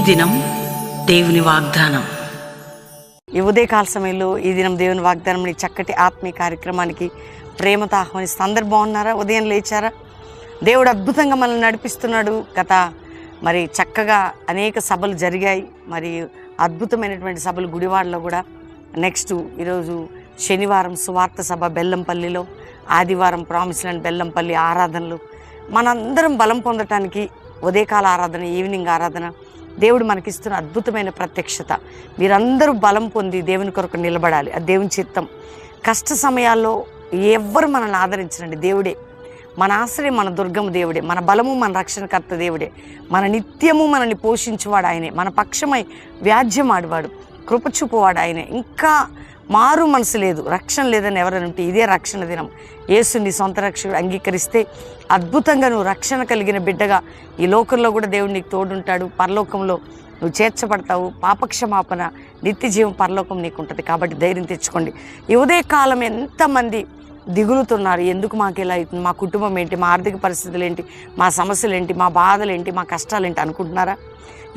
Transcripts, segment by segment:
దినం దేవుని వాగ్దానం. ఈ ఉదయకాల సమయంలో ఈ దినం దేవుని వాగ్దానం చక్కటి ఆత్మీయ కార్యక్రమానికి ప్రేమతో ఆహ్వానిస్తూ అందరు బాగున్నారా? ఉదయం లేచారా? దేవుడు అద్భుతంగా మనల్ని నడిపిస్తున్నాడు. మరి చక్కగా అనేక సభలు జరిగాయి. మరి అద్భుతమైనటువంటి సభలు గుడివాడలో కూడా. నెక్స్ట్ ఈరోజు శనివారం సువార్త సభ బెల్లంపల్లిలో, ఆదివారం ప్రామిస్ ల్యాండ్ బెల్లంపల్లి ఆరాధనలు. మనందరం బలం పొందటానికి ఉదయకాల ఆరాధన, ఈవినింగ్ ఆరాధన, దేవుడు మనకిస్తున్న అద్భుతమైన ప్రత్యక్షత. మీరందరూ బలం పొంది దేవుని కొరకు నిలబడాలి. అది దేవుని చిత్తం. కష్ట సమయాల్లో ఎవ్వరు మనల్ని ఆదరించరండి. దేవుడే మన ఆశ్రయం, మన దుర్గము దేవుడే, మన బలము, మన రక్షణకర్త దేవుడే, మన నిత్యము మనల్ని పోషించువాడు ఆయనే, మన పక్షమై వ్యాజ్యం ఆడువాడు, కృపచూపువాడు ఆయనే. ఇంకా మారు మనసు లేదు, రక్షణ లేదని ఎవరైనా ఉంటే ఇదే రక్షణ దినం. యేసు నీ సొంత రక్షకుడు అంగీకరిస్తే అద్భుతంగా నువ్వు రక్షణ కలిగిన బిడ్డగా ఈ లోకంలో కూడా దేవుడు నీకు తోడుంటాడు. పరలోకంలో నువ్వు చేర్చబడతావు. పాపక్షమాపణ, నిత్య జీవం పరలోకం నీకు ఉంటుంది. కాబట్టి ధైర్యం తెచ్చుకోండి. ఈ ఉదయకాలం ఎంతమంది దిగులుతున్నారు, ఎందుకు మాకు ఇలా అవుతుంది, మా కుటుంబం ఏంటి, మా ఆర్థిక పరిస్థితులు ఏంటి, మా సమస్యలు ఏంటి, మా బాధలు ఏంటి, మా కష్టాలు ఏంటి అనుకుంటున్నారా?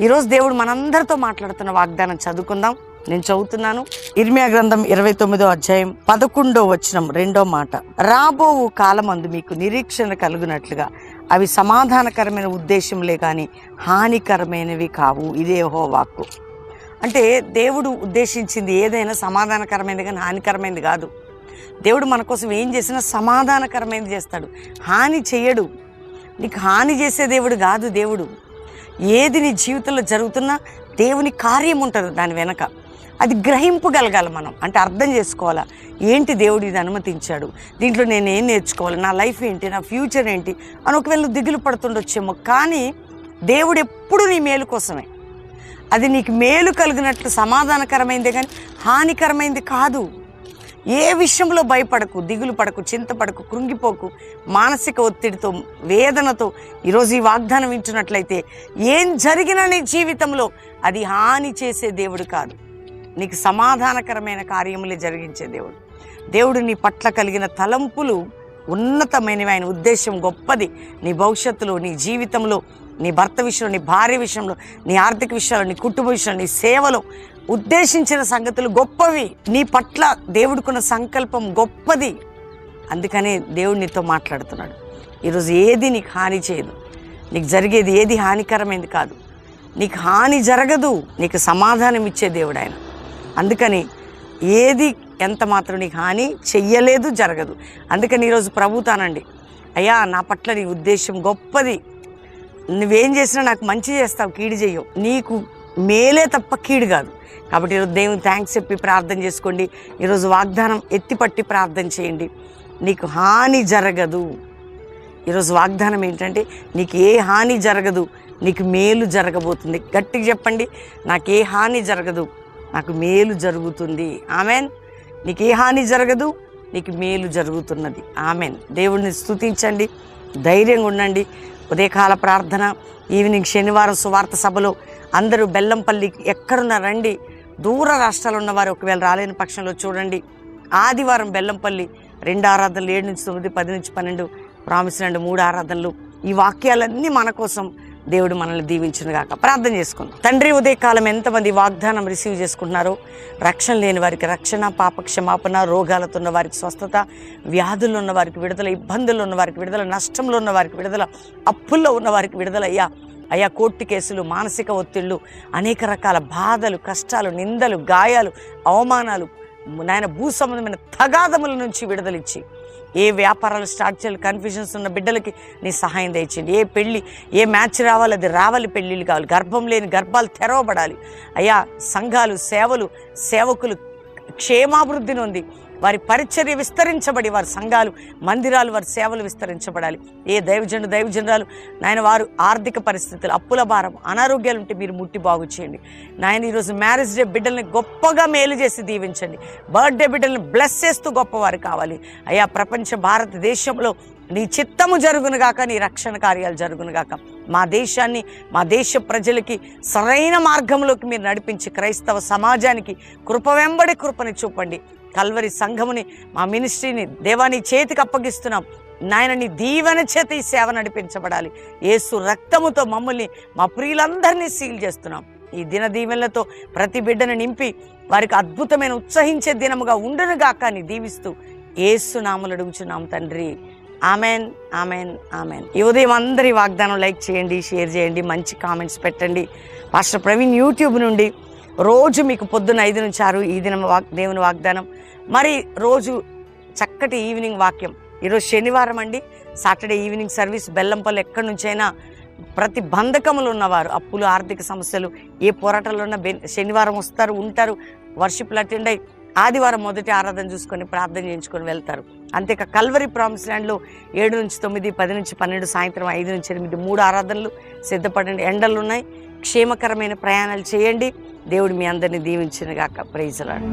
ఈరోజు దేవుడు మనందరితో మాట్లాడుతున్న వాగ్దానం చదువుకుందాం. నేను చదువుతున్నాను. ఇర్మియా గ్రంథం 29వ అధ్యాయం 11వ వచనం 2వ మాట. రాబోవు కాలమందు మీకు నిరీక్షణ కలుగునట్లుగా అవి సమాధానకరమైన ఉద్దేశంలే కానీ హానికరమైనవి కావు. ఇదే యెహోవా వాక్కు. అంటే దేవుడు ఉద్దేశించింది ఏదైనా సమాధానకరమైనది కానీ హానికరమైనది కాదు. దేవుడు మన కోసం ఏం చేసినా సమాధానకరమైనది చేస్తాడు, హాని చెయ్యడు. నీకు హాని చేసే దేవుడు కాదు. దేవుడు ఏది నీ జీవితంలో జరుగుతున్నా దేవుని కార్యం ఉంటుంది దాని వెనక. అది గ్రహింపగలగాలి మనం. అంటే అర్థం చేసుకోవాలా, ఏంటి దేవుడు ఇది అనుమతించాడు, దీంట్లో నేను ఏం నేర్చుకోవాలి, నా లైఫ్ ఏంటి, నా ఫ్యూచర్ ఏంటి అని ఒకవేళ నువ్వు దిగులు పడుతుండొచ్చేమో. కానీ దేవుడు ఎప్పుడు నీ మేలు కోసమే. అది నీకు మేలు కలిగినట్లు సమాధానకరమైందే కానీ హానికరమైంది కాదు. ఏ విషయంలో భయపడకు, దిగులు పడకు, చింతపడకు, కృంగిపోకు. మానసిక ఒత్తిడితో, వేదనతో ఈరోజు ఈ వాగ్దానం వింటున్నట్లయితే ఏం జరిగినా నీ జీవితంలో అది హాని చేసే దేవుడు కాదు, నీకు సమాధానకరమైన కార్యములే జరిగించే దేవుడు. దేవుడు నీ పట్ల కలిగిన తలంపులు ఉన్నతమైనవి, ఆయన ఉద్దేశం గొప్పది. నీ భవిష్యత్తులో, నీ జీవితంలో, నీ భర్త విషయంలో, నీ భార్య విషయంలో, నీ ఆర్థిక విషయాల్లో, నీ కుటుంబ విషయంలో, నీ సేవలో ఉద్దేశించిన సంగతులు గొప్పవి. నీ పట్ల దేవుడికున్న సంకల్పం గొప్పది. అందుకనే దేవుడు నీతో మాట్లాడుతున్నాడు. ఈరోజు ఏది నీకు హాని చేయదు, నీకు జరిగేది ఏది హానికరమైంది కాదు, నీకు హాని జరగదు, నీకు సమాధానం ఇచ్చే దేవుడు ఆయన. అందుకని ఏది ఎంత మాత్రం నీకు హాని చెయ్యలేదు, జరగదు. అందుకని ఈరోజు ప్రభుతానండి, అయ్యా నా పట్ల నీ ఉద్దేశం గొప్పది, నువ్వేం చేసినా నాకు మంచి చేస్తావు, కీడు చెయ్యవు, నీకు మేలే తప్ప కీడు కాదు. కాబట్టి ఈరోజు దేవుని థ్యాంక్స్ చెప్పి ప్రార్థన చేసుకోండి. ఈరోజు వాగ్దానం ఎత్తిపట్టి ప్రార్థన చేయండి. నీకు హాని జరగదు. ఈరోజు వాగ్దానం ఏంటంటే నీకు ఏ హాని జరగదు, నీకు మేలు జరగబోతుంది. గట్టిగా చెప్పండి, నాకు ఏ హాని జరగదు, నాకు మేలు జరుగుతుంది. ఆమెన్. నీకు ఏ హాని జరగదు, నీకు మేలు జరుగుతున్నది. ఆమెన్. దేవుడిని స్తుతించండి, ధైర్యంగా ఉండండి. ఉదయకాల ప్రార్థన, ఈవినింగ్ శనివారం సువార్త సభలో అందరూ బెల్లంపల్లికి ఎక్కడున్నా రండి. దూర రాష్ట్రాలు ఉన్నవారు ఒకవేళ రాలేని పక్షంలో చూడండి. ఆదివారం బెల్లంపల్లి 2 ఆరాధనలు, 7 నుంచి 9, 10 నుంచి 12, ప్రామిస్ ల్యాండ్ 3 ఆరాధనలు. ఈ వాక్యాలన్నీ మన కోసం దేవుడు మనల్ని దీవించును గాక. ప్రార్థన చేసుకుందాం. తండ్రి, ఉదయకాలం ఎంతమంది వాగ్దానం రిసీవ్ చేసుకుంటున్నారో, రక్షణ లేని వారికి రక్షణ, పాపక్షమాపణ, రోగాలతో ఉన్న వారికి స్వస్థత, వ్యాధుల్లో ఉన్న వారికి విడుదల, ఇబ్బందుల్లో ఉన్న వారికి విడుదల, నష్టంలో ఉన్న వారికి విడుదల, అప్పుల్లో ఉన్న వారికి విడుదల. అయ్యా కోర్టు కేసులు, మానసిక ఒత్తిళ్లు, అనేక రకాల బాధలు, కష్టాలు, నిందలు, గాయాలు, అవమానాలు, నాయన భూ సంబంధమైన తగాదముల నుంచి విడుదలిచ్చి, ఏ వ్యాపారాలు స్టార్ట్ చేయాలి, కన్ఫ్యూజన్స్ ఉన్న బిడ్డలకి నీ సహాయం దయచేయండి. ఏ పెళ్ళి, ఏ మ్యాచ్ రావాలి, అది రావాలి, పెళ్ళిళ్ళు కావాలి, గర్భం లేని గర్భాలు తెరవబడాలి. అయ్యా సంఘాలు, సేవలు, సేవకులు క్షేమాభివృద్ధి నొంది వారి పరిచర్య విస్తరించబడి, వారి సంఘాలు, మందిరాలు, వారి సేవలు విస్తరించబడాలి. ఏ దైవజనురాలు నాయన వారు ఆర్థిక పరిస్థితులు, అప్పుల భారం, అనారోగ్యాలు ఉంటే మీరు ముట్టి బాగు చేయండి. నాయన ఈరోజు మ్యారేజ్ డే బిడ్డల్ని గొప్పగా మేలు చేసి దీవించండి. బర్త్డే బిడ్డల్ని బ్లెస్ చేస్తూ గొప్పవారు కావాలి. అయ్యా ప్రపంచ భారతదేశంలో నీ చిత్తము జరుగునుగాక, నీ రక్షణ కార్యాలు జరుగునుగాక. మా దేశాన్ని, మా దేశ ప్రజలకి సరైన మార్గంలోకి మీరు నడిపించి, క్రైస్తవ సమాజానికి కృప వెంబడి కృపని చూపండి. కల్వరి సంఘముని, మా మినిస్ట్రీని దేవాని చేతికి అప్పగిస్తున్నాం. నాయన నీ దీవెన చేత ఈ సేవ నడిపించబడాలి. యేసు రక్తముతో మమ్మల్ని, మా ప్రియులందరినీ సీల్ చేస్తున్నాం. ఈ దిన దీవెనలతో ప్రతి బిడ్డను నింపి వారికి అద్భుతమైన ఉత్సహించే దినముగా ఉండునుగాక అని దీవిస్తూ యేసు నామములో అడుగుచున్నాం తండ్రి. Amen, amen, amen. ఈ ఉదయం అందరి వాగ్దానం లైక్ చేయండి, షేర్ చేయండి, మంచి కామెంట్స్ పెట్టండి. పాస్టర్ ప్రవీణ్ యూట్యూబ్ నుండి రోజు మీకు పొద్దున్న 5 నుంచి 6 ఈ దినం దేవుని వాగ్దానం, మరి రోజు చక్కటి ఈవినింగ్ వాక్యం. ఈరోజు శనివారం అండి, సాటర్డే ఈవినింగ్ సర్వీస్ బెల్లంపల్లి. ఎక్కడి నుంచైనా ప్రతి బంధకములు ఉన్నవారు, అప్పులు, ఆర్థిక సమస్యలు, ఏ పోరాటాలు ఉన్న శనివారం వస్తారు, ఉంటారు, వర్షిప్లు అటెండ్ అయ్యి ఆదివారం మొదటి ఆరాధన చూసుకొని ప్రార్థన చేయించుకొని వెళ్తారు. అంతేకా కల్వరి ప్రామిస్ ల్యాండ్లో 7 నుంచి 9, 10 నుంచి 12, సాయంత్రం 5 నుంచి 8 3 ఆరాధనలు. సిద్ధపడండి, ఎండలు ఉన్నాయి. క్షేమకరమైన ప్రయాణాలు చేయండి. దేవుడు మీ అందరినీ దీవించును గాక. Praise lord.